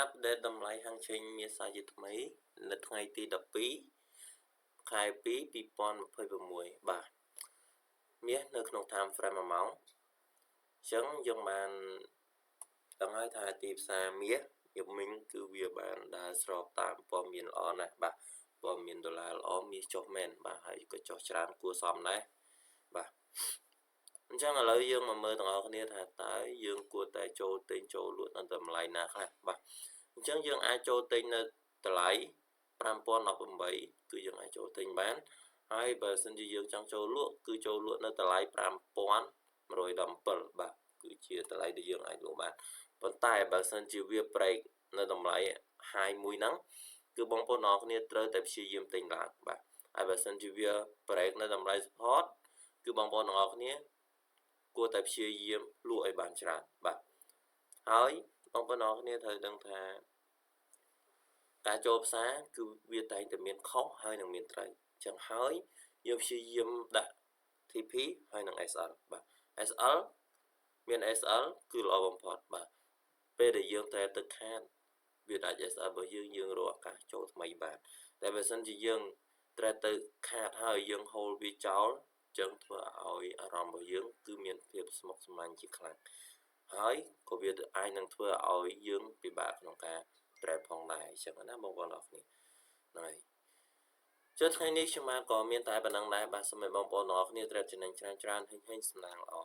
update តម្លៃហាងឆេងមានសារជាថ្មីនៅថ្ងៃទី12ខែ2 2026បាទមាសនៅក្នុង time frame 1ម៉ោងអញ្ចឹងយើងបានដឹងហើយថាទីផ្សារមាសយប់មិញគឺវាបានដើរស្របតាមព័ត៌មានល្អណាស់បាទព័ត៌មានដុល្លារល្អមាសចុះមែនបាទហើយក៏ចុះច្រើនគួរសមដែរបាទអញ្ចឹងឥឡូវយើងមកមើលទាំងអស់គ្នាថាតើយើងគួរតែចូលទិញចូលលក់នៅតម្លៃណាខ្លះបាទអញ្ចឹងយើងអាចចូលទិញនៅតម្លៃ5018គឺយើងអាចចូលទិញបានហើយបើសិនជាយើងចង់ចូលលក់គឺចូលលក់នៅតម្លៃ5117បាទគឺជាតម្លៃដែលយើងអាចលក់បានប៉ុន្តែបើសិនជាវា break នៅតម្លៃ high មួយហ្នឹងគឺបងប្អូនអរគ្នាត្រូវតែព្យាយាមទិញឡើងបាទហើយបើសិនជាវា break នៅតម្លៃ support គឺបងប្អូនទាំងអស់គ្នាគួរតែព្យាយាមលក់ឲ្យបានច្រើនបាទហើយបងប្អូនអរគ្នាត្រូវដឹងថាការចូលផ្សារគឺវាតែងតែមានខុសហើយនឹងមានត្រូវអញ្ចឹងហើយយើងព្យាយាមដាក់ TP ហើយនឹង SL បាទ SL មាន SL គឺល្អបំផុតបាទពេលដែលយើងត្រូវទឹកខាតវាដាច់ SL របស់យើងរកឱកាសចូលថ្មីបានតែបើសិនជាយើងត្រូវទៅខាតហើយយើង hold វាចោលចឹងធ្វើឲ្យអារម្មណ៍របស់យើងគឺមានភាពស្មុគស្មាញជាខ្លាំងហើយក៏វាអាចនឹងធ្វើឲ្យយើងពិបាកក្នុងការត្រេបផងដែរអញ្ចឹងណាបងប្អូនអរគ្នាហើយចុះថ្ងៃនេះខ្ញុំក៏មានតែប៉ុណ្្នឹងដែរបាទសូមឲ្យបងប្អូនអរគ្នាត្រេបចំណេញច្រើនហេងសំណាងល្អ